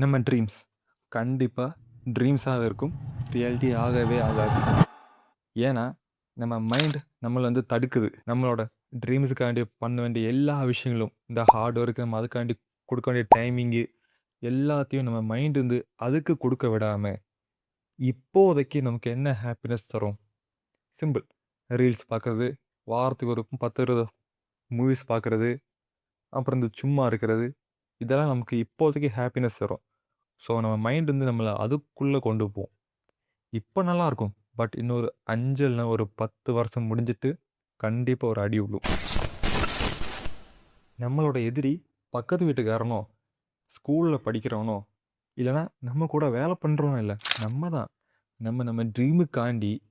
நம்ம ட்ரீம்ஸ் கண்டிப்பா ட்ரீம்ஸாக இருக்கும். ரியாலிட்டி ஆகவே ஆகாது. ஏன்னா, நம்ம மைண்ட் நம்மள வந்து தடுக்குது. நம்மளோட ட்ரீம்ஸுக்காண்டி பண்ண வேண்டிய எல்லா விஷயங்களும், இந்த ஹார்ட் ஒர்க் நம்ம அதுக்காண்டி குடுக்க வேண்டிய டைமிங்கு எல்லாத்தையும் நம்ம மைண்ட் வந்து அதுக்கு குடுக்க விடாம, இப்போதைக்கு நமக்கு என்ன ஹாப்பினஸ் தரும்? சிம்பிள். ரீல்ஸ் பார்க்கறது, வாரத்துக்கு ஒரு 10, 20 மூவிஸ் பார்க்கறது, அப்புறம் இந்த சும்மா இருக்கிறது. இதெல்லாம் நமக்கு இப்போதைக்கு ஹாப்பினஸ் தரும். ஸோ, நம்ம மைண்ட் வந்து நம்மள அதுக்குள்ள கொண்டு போகும். இப்ப நல்லாருக்கும். பட் இன்னொரு 5 இல்லனா ஒரு 10 வருஷம் முடிஞ்சுட்டு, கண்டிப்பா ஒரு அடி விழும். நம்மளோட எதிரி பக்கத்து வீட்டுக்காரனோ, ஸ்கூல்ல படிக்கிறவனோ, இல்லன்னா நம்ம கூட வேலை பண்றவனோ இல்ல. நம்ம தான். நம்ம ட்ரீமுக்காண்டி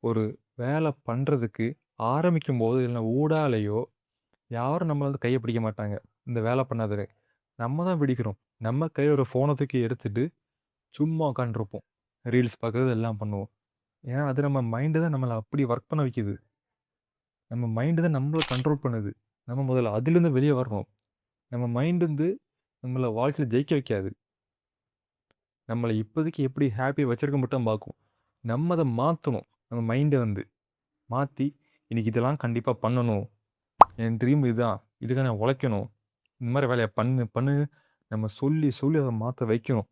ஒரு வேலை பண்றதுக்கு ஆரம்பிக்கும்போது, இல்லன்னா ஊடாலயோ யாரும் நம்மள வந்து கைய பிடிக்க மாட்டாங்க. இந்த வேலை பண்ணாதன்னு. நம்ம தான் பிடிக்கிறோம். நம்ம கையில ஒரு ஃபோன தூக்கி எடுத்துட்டு, சும்மா உட்காந்துருப்போம். ரீல்ஸ் பார்க்குறது எல்லாம் பண்ணுவோம். ஏன்னா, அது நம்ம மைண்ட் தான் நம்மள அப்படி ஒர்க் பண்ண வைக்குது. நம்ம மைண்ட் தான் நம்மள கண்ட்ரோல் பண்ணுது. நம்ம முதல்ல அதிலிருந்து வெளிய வரணும். நம்ம மைண்ட் வந்து நம்மள வாழ்க்கையில ஜெயிக்க வைக்காது. நம்மள இப்போதைக்கு எப்படி ஹேப்பியா வச்சிருக்க மட்டும் பார்க்கும். நம்ம அத மாத்தணும். நம்ம மைண்ட வந்து மாத்தி, இன்னைக்கு இதெல்லாம் கண்டிப்பா பண்ணணும். என் ட்ரீம் இதுதான். இதுக்காக நான் உழைக்கணும். இந்த மாரி வேலைய பண்ணு, பண்ணு நம்ம சொல்லி, சொல்லி அத மாத்த வைக்கணும்.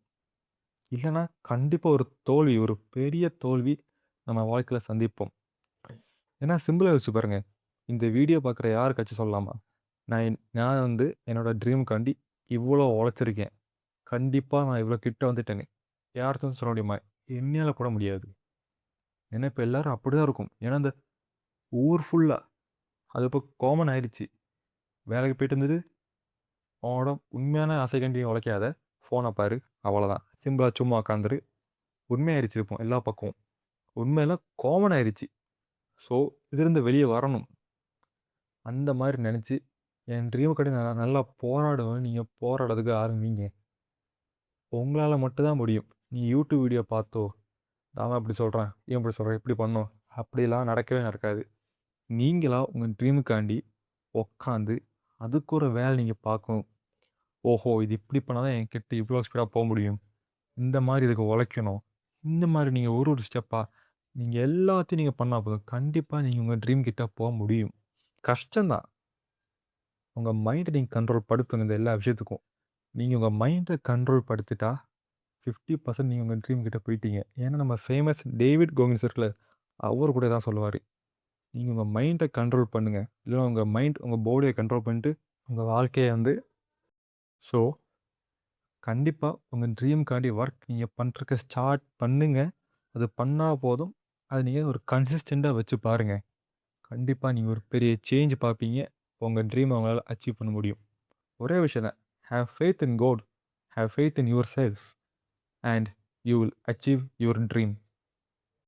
இல்லன்னா கண்டிப்பா ஒரு தோல்வி, ஒரு பெரிய தோல்வி நம்ம வாழ்க்கையில சந்திப்போம். ஏன்னா சிம்பிளா யோசிச்சு பாருங்க. இந்த வீடியோ பார்க்குற யாருக்காச்சும் சொல்லலாமா? நான் வந்து என்னோட ட்ரீம்க்காண்டி இவ்வளோ உழைச்சிருக்கேன். கண்டிப்பா நான் இவ்வளோ கிட்ட வந்துட்டேன்னு. யாராச்சும் சொல்ல முடியுமா? என்னையால கூட முடியாது. ஏன்னா இப்ப எல்லாரும் அப்படிதான் இருக்கும். ஏன்னா இந்த ஊர் ஃபுல்லா அது இப்போ காமன் ஆயிடுச்சு. வேலைக்கு போயிட்டு இருந்தது, உன்னோட உண்மையான ஆசைக்காண்டி உழைக்காத, ஃபோன பாரு அவ்வளோதான். சிம்பிளா சும்மா உட்காந்துரு. உண்மையாயிருச்சு இப்போ எல்லா பக்கமும். உண்மையெல்லாம் காமன் ஆயிருச்சு. ஸோ இதிலிருந்து வெளிய வரணும். அந்த மாரி நெனச்சு, என் ட்ரீமுக்காண்டி நான் நல்லா போராடுவேன். நீங்க போராடுறதுக்கு ஆரம்பிங்க. உங்களால மட்டும் தான் முடியும். நீ யூடியூப் வீடியோ பார்த்தோ, அவன் அப்படி சொல்றான், இவன் இப்படி சொல்றான், இப்படி பண்ணோம். அப்படிலாம் நடக்கவே நடக்காது. நீங்களா உங்க ட்ரீமுக்காண்டி உட்காந்து, அதுக்கு ஒரு வேலை நீங்க பார்க்கணும். ஓஹோ! இது இப்படி பண்ணா தான் என்கிட்ட இவ்வளோ ஸ்பீடா முடியும். இந்த மாரி இதுக்கு உழைக்கணும். இந்த மாரி நீங்க ஒரு ஒரு ஸ்டெப்பா நீங்க எல்லாத்தையும் நீங்க பண்ணா போதும். கண்டிப்பா நீங்க உங்க ட்ரீம் கிட்ட முடியும். கஷ்டம் தான். உங்க மைண்ட நீங்க கண்ட்ரோல் படுத்தணும் இந்த எல்லா விஷயத்துக்கும். நீங்க உங்க மைண்ட கண்ட்ரோல் படுத்திட்டா 50% நீங்க உங்க ட்ரீம் கிட்ட போயிட்டீங்க. ஏன்னா நம்ம ஃபேமஸ் டேவிட் கோகின்ஸ் இருக்குல்ல, அவரு கூட இதான் சொல்லுவாரு. நீங்க உங்க மைண்ட கண்ட்ரோல் பண்ணுங்க. இல்லன்னா உங்க மைண்ட் உங்க பாடிய கண்ட்ரோல் பண்ணிட்டு, உங்க வாழ்க்கைய வந்து ஸோ கண்டிப்பா உங்க ட்ரீம்க்காண்டி ஒர்க் நீங்க பண்றதுக்கு ஸ்டார்ட் பண்ணுங்க. அது பண்ணா போதும். அத நீங்க ஒரு கன்சிஸ்டன்ட்டா வச்சு பாருங்க. கண்டிப்பா நீங்க ஒரு பெரிய சேஞ்ச் பார்ப்பீங்க. உங்க ட்ரீம்ம உங்களால அச்சீவ் பண்ண முடியும். ஒரே விஷயம் தான். Have faith in God. Have faith in yourself and you will achieve your dream.